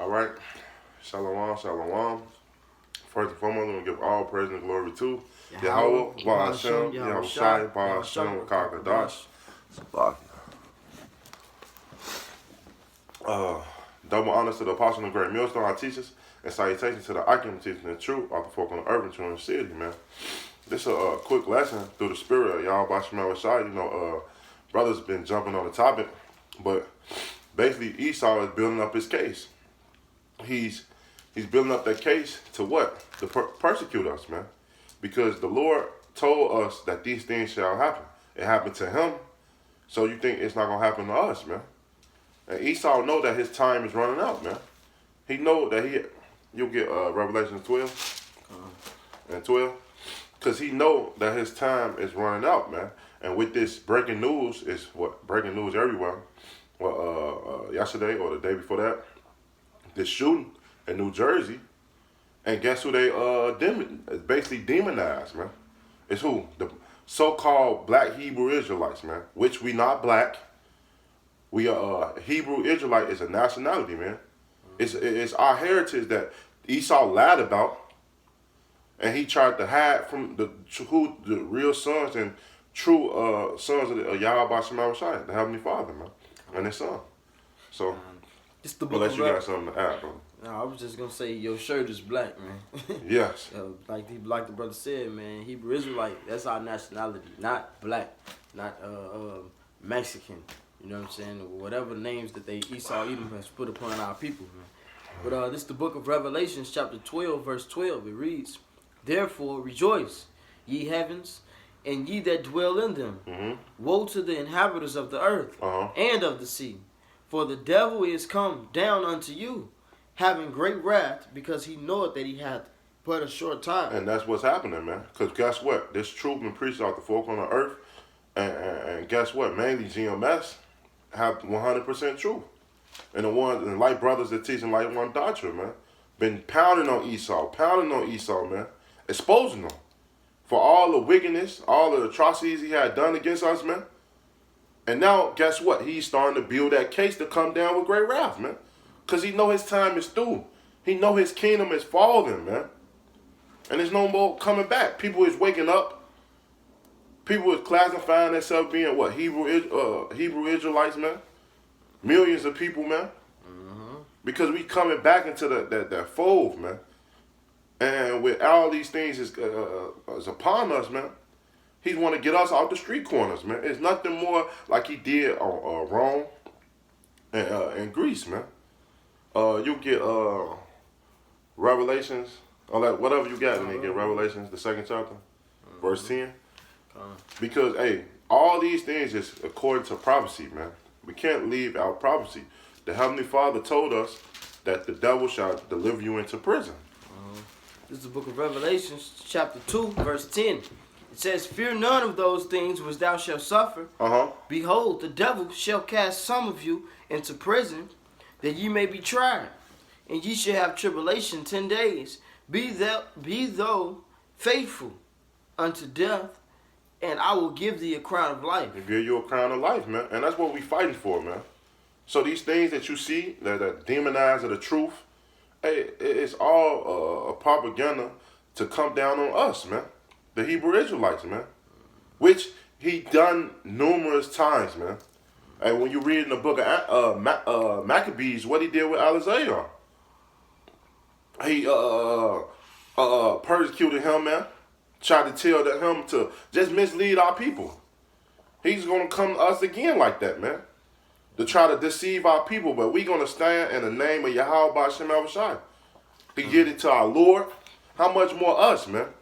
All right. Shalom, shalom. First and foremost, I'm going to give all praise and glory to Yahweh, Ba'ashem, Yahweh Shai, Ba'ashem, Kakadash. Double honors to the apostle and great millstone, our teachers, and salutations to the Akim teaching the truth of the folk on the earth and true in the city, man. This is a quick lesson through the spirit of Yahweh Ba'ashem, Yahweh Shai. Brothers been jumping on the topic, but basically Esau is building up his case. He's building up that case to what? To persecute us, man. Because the Lord told us that these things shall happen. It happened to him, so you think it's not going to happen to us, man. And Esau know that his time is running out, man. He know that you'll get Revelation 12 and 12. Because he know that his time is running out, man. And with this breaking news, is what? Breaking news everywhere. Well, yesterday or the day before that, this shooting in New Jersey, and guess who they basically demonized, man? It's who? The so-called black Hebrew Israelites, man. Which we not black. We are Hebrew Israelite is a nationality, man. It's our heritage that Esau lied about, and he tried to hide from the real sons and true sons of Yahweh Ba'ashem Shai, the Heavenly Father, man, and his son. So, unless you got something to add, bro. No, I was just gonna say your shirt is black, man. Yes. Like the brother said, man, Hebrew Israelite, that's our nationality, not black, not Mexican. You know what I'm saying? Whatever names that Esau Edom has put upon our people, man. But this is the book of Revelation, chapter 12, verse 12. It reads, "Therefore rejoice, ye heavens, and ye that dwell in them. Mm-hmm. Woe to the inhabitants of the earth and of the sea. For the devil is come down unto you, having great wrath, because he knoweth that he hath but a short time." And that's what's happening, man. Because guess what? This truth been preached out the folk on the earth. And guess what? Mainly GMS have 100% truth. And the light brothers that teaching like one doctrine, man, been pounding on Esau, man, exposing them for all the wickedness, all the atrocities he had done against us, man. And now, guess what? He's starting to build that case to come down with great wrath, man. Because he know his time is through. He know his kingdom is falling, man. And there's no more coming back. People is waking up. People is classifying themselves being what? Hebrew Israelites, man. Millions of people, man. Mm-hmm. Because we coming back into that fold, man. And with all these things is upon us, man. He want to get us out the street corners, man. It's nothing more like he did on Rome and Greece, man. You get Revelations, or like whatever you got, and then get Revelations, the 2nd chapter, verse 10. Because, hey, all these things is according to prophecy, man. We can't leave out prophecy. The Heavenly Father told us that the devil shall deliver you into prison. This is the book of Revelation, chapter 2, verse 10. It says, "Fear none of those things which thou shalt suffer. Behold, the devil shall cast some of you into prison, that ye may be tried. And ye shall have tribulation 10 days. Be thou faithful unto death, and I will give thee a crown of life." He'll give you a crown of life, man. And that's what we fighting for, man. So these things that you see, that demonize of the truth, hey, it's all a propaganda to come down on us, man. The Hebrew Israelites, man. Which he done numerous times, man. And when you read in the book of Maccabees, what he did with Aliziah. He persecuted him, man. Tried to tell him to just mislead our people. He's going to come to us again like that, man. To try to deceive our people. But we're going to stand in the name of Yahweh Ba'ashem Yahweh Shai. He did it to our Lord. How much more us, man?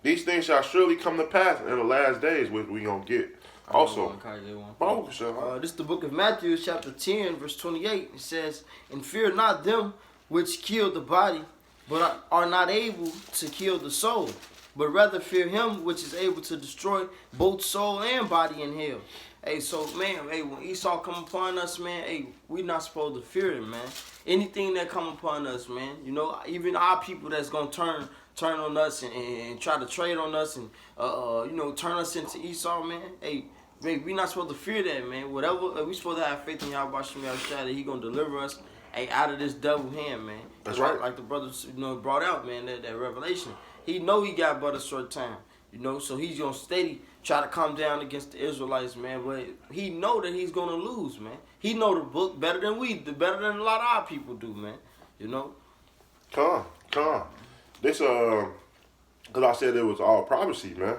These things shall surely come to pass in the last days, which we going to get. Also, this is the book of Matthew, chapter 10, verse 28. It says, "And fear not them which kill the body, but are not able to kill the soul. But rather fear him which is able to destroy both soul and body in hell." Hey, so, man, hey, when Esau come upon us, man, hey, we not supposed to fear him, man. Anything that come upon us, man, you know, even our people that's going to turn on us and try to trade on us and, you know, turn us into Esau, man, hey, man, we not supposed to fear that, man. Whatever, we supposed to have faith in Yahweh Shem Yahushua that he gonna deliver us out of this devil hand, man. That's right. Like the brothers, brought out, man, that revelation. He know he got but a short time, so he's gonna steady try to come down against the Israelites, man. But he know that he's gonna lose, man. He know the book better than better than a lot of our people do, man. Come on. This because I said it was all prophecy, man.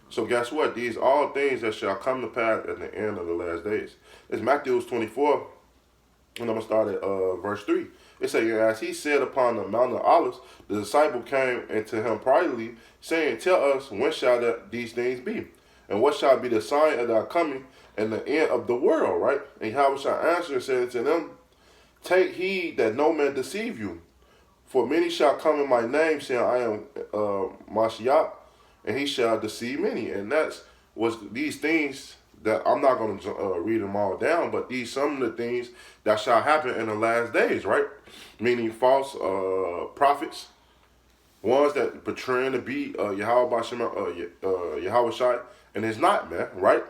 So guess what? These all things that shall come to pass at the end of the last days. It's Matthew 24, and I'm gonna start at verse 3. It says, as he said upon the Mount of Olives, the disciple came unto him privately, saying, tell us, when shall these things be? And what shall be the sign of thy coming and the end of the world, right? And Yahweh shall answer and say unto them, take heed that no man deceive you. For many shall come in my name, saying, I am Mashiach, and he shall deceive many. And that's these things that I'm not going to read them all down, but these some of the things that shall happen in the last days, right? Meaning false prophets, ones that portraying to be Yahweh Shai, and it's not, man, right?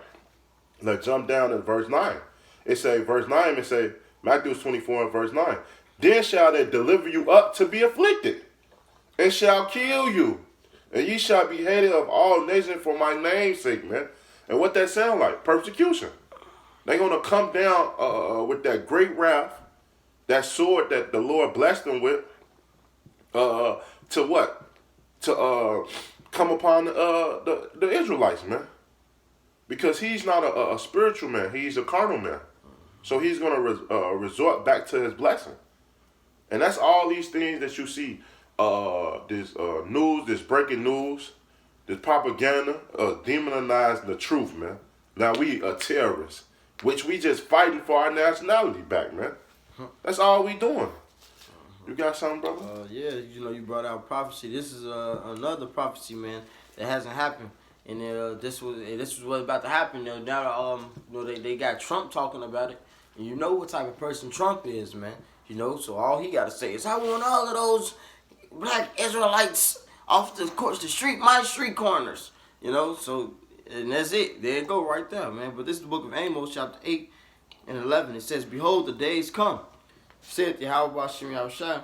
Let's jump down to verse 9. It say, verse 9, it say, Matthew 24 and verse 9. Then shall they deliver you up to be afflicted, and shall kill you, and ye shall be hated of all nations for my name's sake, man. And what that sound like? Persecution. They're going to come down with that great wrath, that sword that the Lord blessed them with, to what? To come upon the Israelites, man. Because he's not a spiritual man. He's a carnal man. So he's going to resort back to his blessing. And that's all these things that you see. This news, this breaking news, this propaganda, demonizing the truth, man. Now we are terrorists, which we just fighting for our nationality back, man. That's all we doing. You got something, brother? Yeah, you brought out prophecy. This is another prophecy, man, that hasn't happened. And this was what's about to happen. Now, they got Trump talking about it. And you know what type of person Trump is, man. So all he got to say is, I want all of those black Israelites off the street, my street corners. So, and that's it. There it go right there, man. But this is the book of Amos, chapter 8 and 11. It says, behold, the days come, saith Yahweh Shem Yahushua,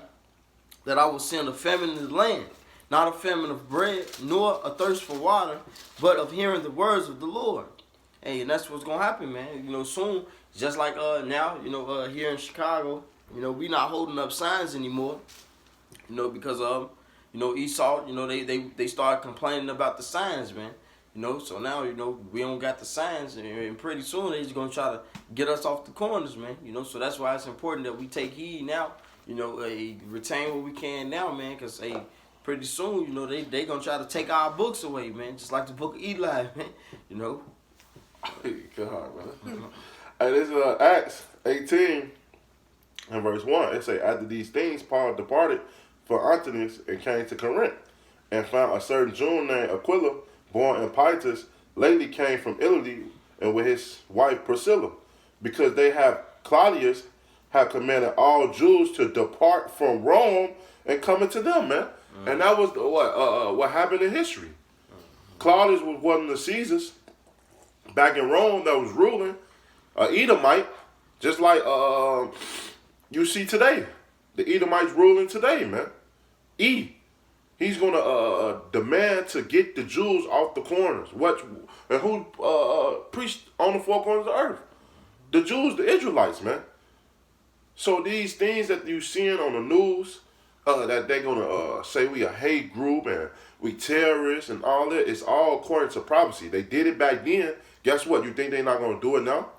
that I will send a famine in the land, not a famine of bread, nor a thirst for water, but of hearing the words of the Lord. Hey, and that's what's going to happen, man. Soon, just like now, here in Chicago, we not holding up signs anymore, because Esau, they started complaining about the signs, man. So now, we don't got the signs, and pretty soon they're just going to try to get us off the corners, man. So that's why it's important that we take heed now, retain what we can now, man, because, hey, pretty soon, they going to try to take our books away, man, just like the book of Eli, man, God, man. And this is Acts 18 and verse 1. It say, after these things, Paul departed for Antiochus and came to Corinth, and found a certain Jew named Aquila, born in Pontus, lately came from Italy, and with his wife Priscilla, because Claudius had commanded all Jews to depart from Rome and come into them, man. And that was what happened in history. Claudius was one of the Caesars back in Rome that was ruling, Edomite, just like you see today. The Edomites ruling today, man. He's going to demand to get the Jews off the corners. And who preached on the four corners of the earth? The Jews, the Israelites, man. So these things that you seeing on the news, that they're going to say we a hate group and we terrorists and all that, it's all according to prophecy. They did it back then. Guess what? You think they're not going to do it now?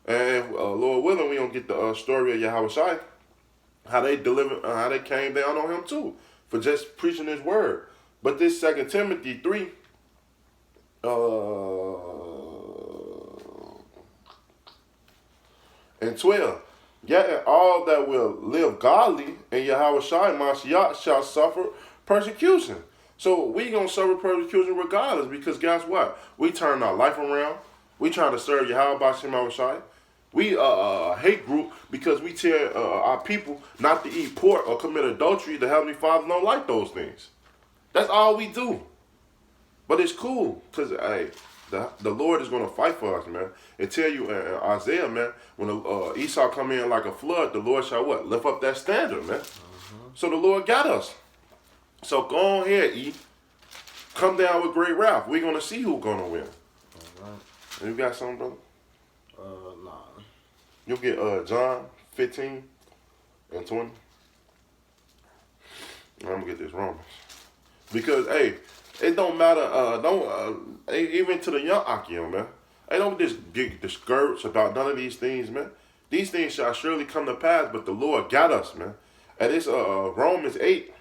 And Lord willing, we going to get the story of Yahweh Shai, how they came down on him too, for just preaching his word. But this 2 Timothy 3, and 12, yet all that will live godly in Yahweh Shai, Mashiach, shall suffer persecution. So we going to suffer persecution regardless, because guess what? We turn our life around. We trying to serve Yahweh Shem Shai. We a hate group because we tell our people not to eat pork or commit adultery. The Heavenly Father don't like those things. That's all we do. But it's cool because, hey, The Lord is going to fight for us, man. It tell you in Isaiah, man, when Esau come in like a flood, the Lord shall what? Lift up that standard, man. So the Lord got us. So go on ahead, E. Come down with great wrath. We're going to see who's going to win. All right. You got something, brother? Nah. You'll get John 15 and 20. I'm going to get this Romans. Because, hey, it don't matter, even to the young Akio, man. Hey, don't just get discouraged about none of these things, man. These things shall surely come to pass, but the Lord got us, man. And it's Romans 8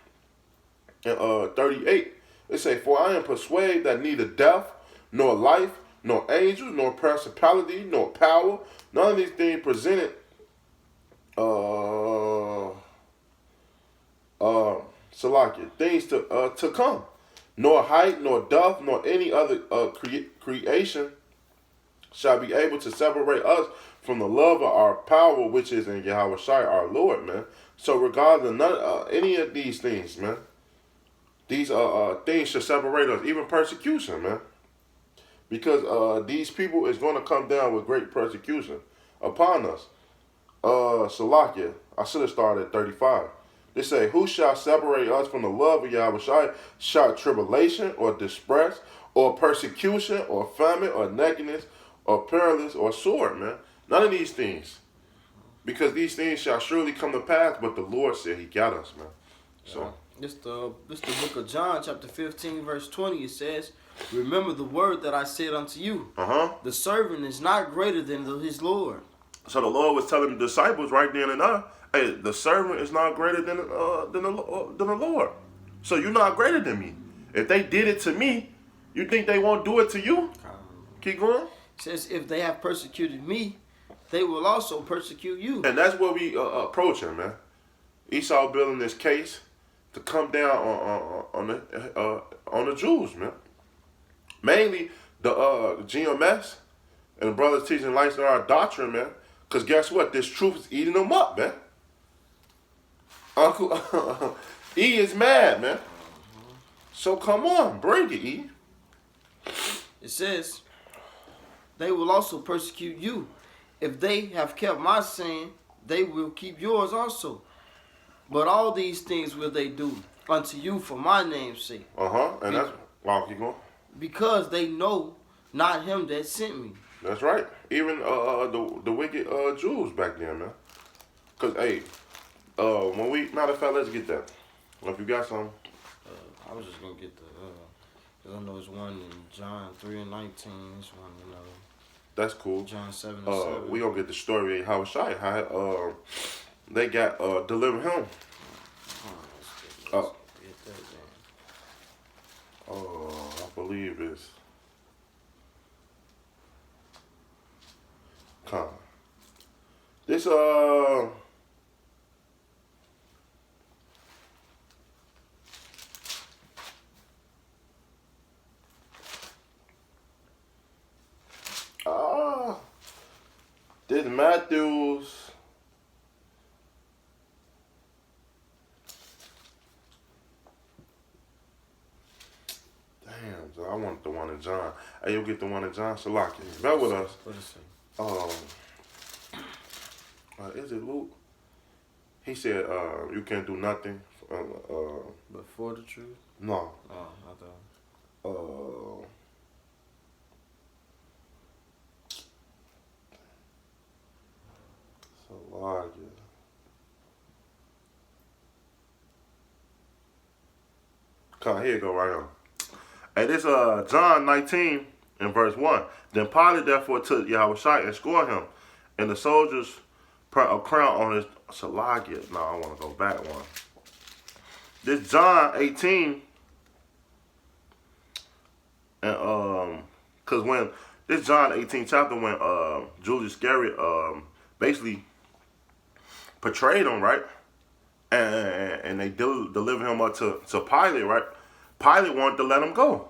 and 38. It say, for I am persuaded that neither death, nor life, nor angels, nor principality, nor power, none of these things presented, Salakia, things to come, nor height, nor depth, nor any other creation shall be able to separate us from the love of our power, which is in Yahweh Shai, our Lord, man. So regardless of none, any of these things, man, these things should separate us, even persecution, man. Because these people is going to come down with great persecution upon us. Salakia, I should have started at 35. They say, who shall separate us from the love of Yahweh Shai? Shall tribulation, or distress, or persecution, or famine, or nakedness, or perilous, or sword, man? None of these things. Because these things shall surely come to pass, but the Lord said he got us, man. So This the book of John, chapter 15, verse 20. It says, remember the word that I said unto you. The servant is not greater than his Lord. So the Lord was telling the disciples right then and there, hey, the servant is not greater than the Lord. So you're not greater than me. If they did it to me, you think they won't do it to you? Keep going. It says, if they have persecuted me, they will also persecute you. And that's what we approaching, man. Esau building this case to come down on the Jews, man. Mainly the GMS and the brothers teaching lifestyle doctrine, man. Because guess what? This truth is eating them up, man. Uncle E is mad, man. So come on, bring it, E. It says, they will also persecute you. If they have kept my saying, they will keep yours also. But all these things will they do unto you for my name's sake. And that's wow, keep going. Because they know not him that sent me. That's right. Even the wicked Jews back then, man. Cause hey, when we matter of fact, let's get that. Well, if you got some. I was just gonna get the. Cause I know it's one in John 3 and 19. This one, That's cool. John 7 and 7. We gonna get the story of how they got delivered him. I believe it's come. This this Matthews. Damn, so I want the one in John. Hey, you'll get the one in John. Salaki. Bear with us. What is it? Is it Luke? He said, you can't do nothing. But for the truth? No. Oh, I thought. Salaki. Come here you go right on. And this John 19 and verse 1. Then Pilate therefore took Yahushua and scored him, and the soldiers put a crown on his Salagia. No, I want to go back one. This John 18, and cause when this John 18 chapter when Julius Iscariot basically portrayed him, right? And they delivered him up to Pilate, right? Pilate wanted to let him go.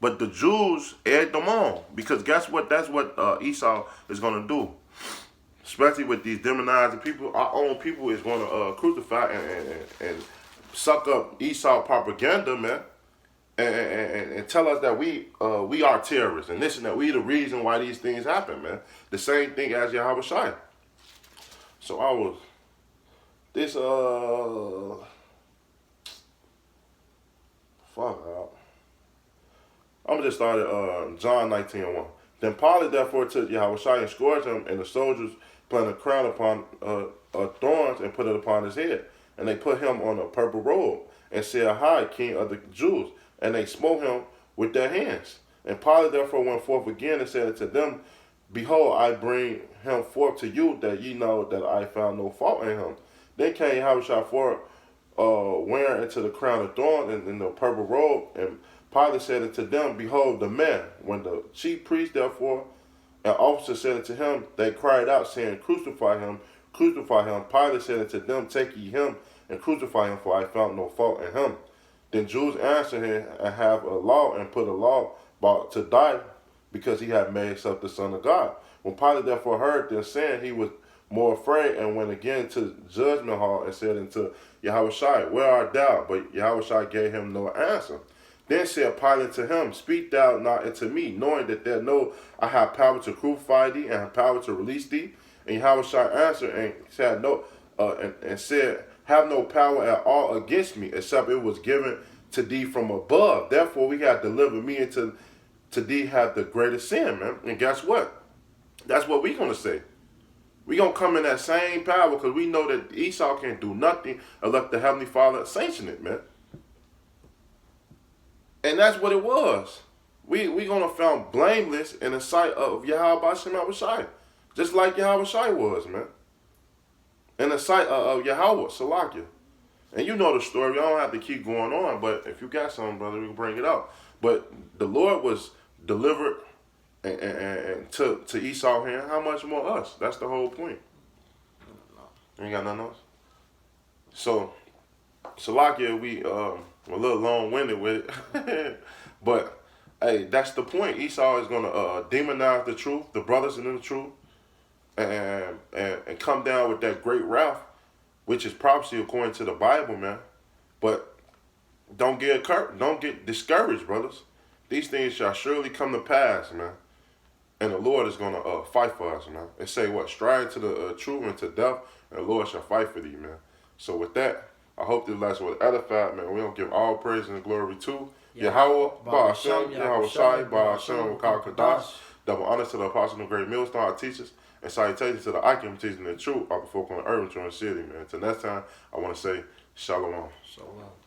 But the Jews egged them on. Because guess what? That's what Esau is going to do. Especially with these demonizing people. Our own people is going to crucify and suck up Esau propaganda, man. and tell us that we are terrorists and this and that. We the reason why these things happen, man. The same thing as Yahweh Shai. So I was this fuck out. I'm gonna just start at John 19:1. Then Pilate therefore took Yahweh Shai and scourged him, and the soldiers planted a crown upon thorns and put it upon his head. And they put him on a purple robe and said, "Hi, King of the Jews." And they smote him with their hands. And Pilate therefore went forth again and said unto them, "Behold, I bring him forth to you, that ye know that I found no fault in him." Then came Yahweh Shai forth, wearing into the crown of thorns and in the purple robe. And Pilate said unto them, "Behold the man." When the chief priest therefore and officer said unto him, they cried out, saying, "Crucify him, crucify him." Pilate said unto them, "Take ye him and crucify him, for I found no fault in him." Then Jews answered him and have a law and put a law about to die, because he had made himself the Son of God. When Pilate therefore heard this saying, he was more afraid, and went again to the judgment hall and said unto Yahweh Shai, "Where art thou?" But Yahweh Shai gave him no answer. Then said Pilate to him, "Speak thou not unto me, knowing that thou know I have power to crucify thee and have power to release thee?" And Yahweh Shai answered and said, and said, "Have no power at all against me, except it was given to thee from above. Therefore we have delivered me into to thee have the greatest sin," man. And guess what? That's what we gonna say. We gonna come in that same power, because we know that Esau can't do nothing unless the Heavenly Father sanction it, man. And that's what it was. We gonna found blameless in the sight of Yahweh Shem Shai, just like Yahweh Shai was, man. In the sight of Yahweh Salakia. And you know the story. I don't have to keep going on, but if you got something, brother, we can bring it out. But the Lord was delivered and to Esau hand. How much more us? That's the whole point. You ain't got nothing else? So, Salakia, we a little long-winded with it. But, hey, that's the point. Esau is going to demonize the truth, the brothers in the truth, and come down with that great wrath, which is prophecy according to the Bible, man. But don't get discouraged, brothers. These things shall surely come to pass, man. And the Lord is going to fight for us, man. And say what? Strive to the truth and to death, and the Lord shall fight for thee, man. So with that, I hope this lesson was edified, man. We don't give all praise and glory to Yahweh, Ba'ashem, Yahweh Shai, Ba'ashem, Kal Kadash. Double honor to the apostle of great millstone, our teachers, and salutations to the Akim teaching the truth of the folk on the earth and the city, man. Until next time, I want to say Shalom. Shalom.